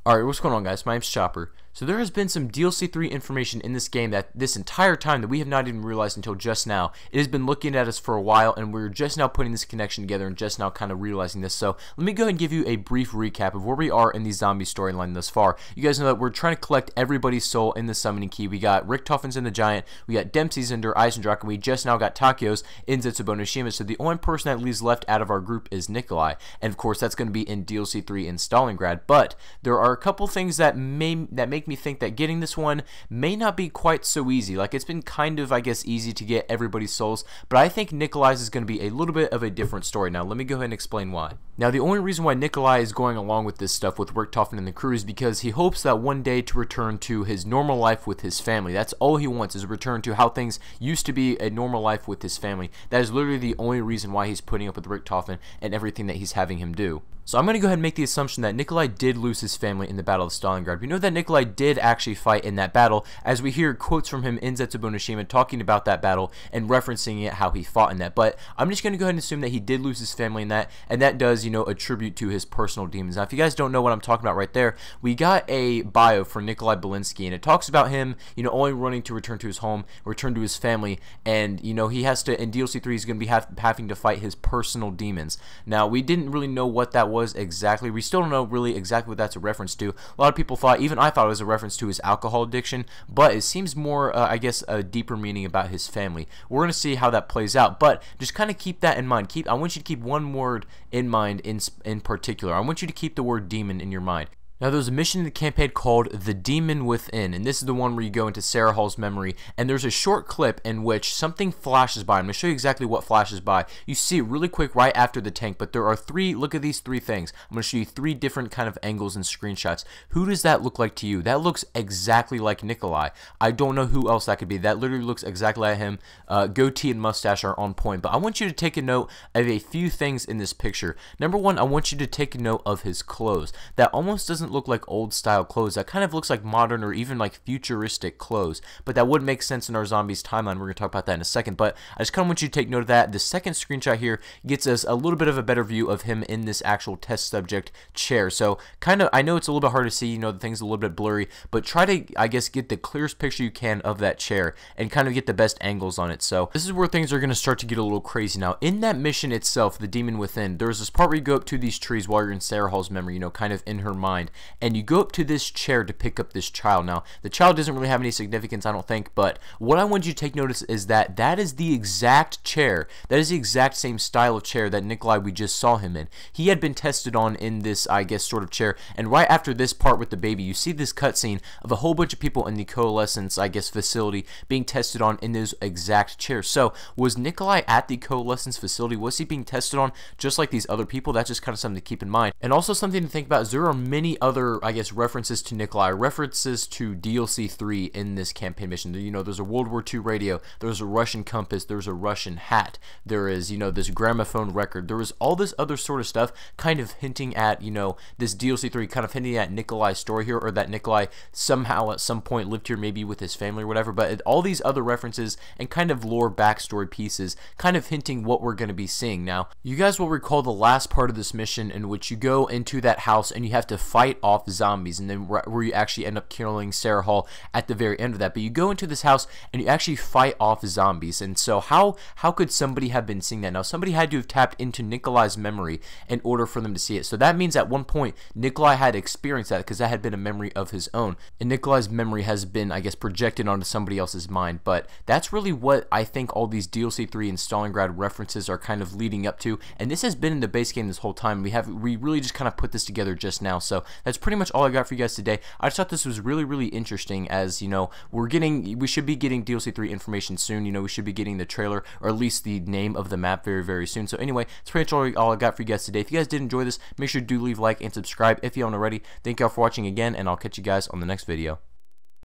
Alright, what's going on, guys? My name's Chopper. So there has been some DLC 3 information in this game that this entire time that we have not even realized until just now. It has been looking at us for a while, and we're just now putting this connection together and just now kind of realizing this. So let me go ahead and give you a brief recap of where we are in the zombie storyline thus far. You guys know that we're trying to collect everybody's soul in the summoning key. We got Richthofen's in the Giant, we got Dempsey's under Eisendrache, and we just now got Takio's in Zetsubo So the only person that leaves left out of our group is Nikolai, and of course that's going to be in DLC 3 in Stalingrad. But there are a couple things that make me think that getting this one may not be quite so easy. Like, it's been kind of, I guess, easy to get everybody's souls, but I think Nikolias is going to be a little bit of a different story. Now, let me go ahead and explain why. Now, the only reason why Nikolai is going along with this stuff with Richthofen and the crew is because he hopes that one day to return to his normal life with his family. That's all he wants, is a return to how things used to be, a normal life with his family. That is literally the only reason why he's putting up with Richthofen and everything that he's having him do. So I'm going to go ahead and make the assumption that Nikolai did lose his family in the Battle of Stalingrad. We know that Nikolai did actually fight in that battle, as we hear quotes from him in Zetsubo talking about that battle and referencing it, how he fought in that. But I'm just going to go ahead and assume that he did lose his family in that, and that does, you know, attribute to his personal demons. Now, if you guys don't know what I'm talking about right there, we got a bio for Nikolai Belinsky, and it talks about him, you know, only running to return to his home, return to his family, and, you know, he has to, in DLC 3, he's going to be having to fight his personal demons. Now, we didn't really know what that was exactly. We still don't know really exactly what that's a reference to. A lot of people thought, even I thought it was a reference to his alcohol addiction, but it seems more, I guess, a deeper meaning about his family. We're going to see how that plays out, but just kind of keep that in mind. I want you to keep one word in mind in particular. I want you to keep the word demon in your mind. Now, there's a mission in the campaign called The Demon Within, and this is the one where you go into Sarah Hall's memory, and there's a short clip in which something flashes by. I'm going to show you exactly what flashes by. You see it really quick right after the tank, but there are look at these three things. I'm going to show you three different kind of angles and screenshots. Who does that look like to you? That looks exactly like Nikolai. I don't know who else that could be. That literally looks exactly like him. Goatee and mustache are on point, but I want you to take a note of a few things in this picture. Number one, I want you to take a note of his clothes. That almost doesn't look like old style clothes. That kind of looks like modern or even like futuristic clothes, but that would make sense in our zombies timeline. We're going to talk about that in a second, but I just kind of want you to take note of that. The second screenshot here gets us a little bit of a better view of him in this actual test subject chair. So kind of, I know it's a little bit hard to see, you know, the thing's a little bit blurry, but try to, I guess, get the clearest picture you can of that chair and kind of get the best angles on it. So this is where things are going to start to get a little crazy. Now, in that mission itself, The Demon Within, there's this part where you go up to these trees while you're in Sarah Hall's memory, you know, kind of in her mind, and you go up to this chair to pick up this child. Now, the child doesn't really have any significance, I don't think, but what I want you to take notice is that that is the exact chair, that is the exact same style of chair that Nikolai we just saw him in. He had been tested on in this, I guess, sort of chair, and right after this part with the baby, you see this cutscene of a whole bunch of people in the coalescence, I guess, facility being tested on in those exact chairs. So, was Nikolai at the coalescence facility? Was he being tested on just like these other people? That's just kind of something to keep in mind. And also something to think about is there are many other, I guess, references to Nikolai, references to DLC 3 in this campaign mission. You know, there's a World War II radio, there's a Russian compass, there's a Russian hat, there is, you know, this gramophone record, there is all this other sort of stuff kind of hinting at, you know, this DLC 3 kind of hinting at Nikolai's story here, or that Nikolai somehow at some point lived here maybe with his family or whatever, but all these other references and kind of lore backstory pieces kind of hinting what we're going to be seeing. Now, you guys will recall the last part of this mission in which you go into that house and you have to fight off zombies, and then where you actually end up killing Sarah Hall at the very end of that. But you go into this house and you actually fight off zombies, and so how could somebody have been seeing that? Now, somebody had to have tapped into Nikolai's memory in order for them to see it. So that means at one point Nikolai had experienced that, because that had been a memory of his own, and Nikolai's memory has been, I guess, projected onto somebody else's mind. But that's really what I think all these DLC 3 and Stalingrad references are kind of leading up to, and this has been in the base game this whole time. We really just kind of put this together just now. So that's pretty much all I got for you guys today. I just thought this was really interesting, as, you know, we should be getting DLC 3 information soon. You know, we should be getting the trailer, or at least the name of the map, very soon. So anyway, that's pretty much all I got for you guys today. If you guys did enjoy this, make sure to leave a like and subscribe if you haven't already. Thank y'all for watching again, and I'll catch you guys on the next video.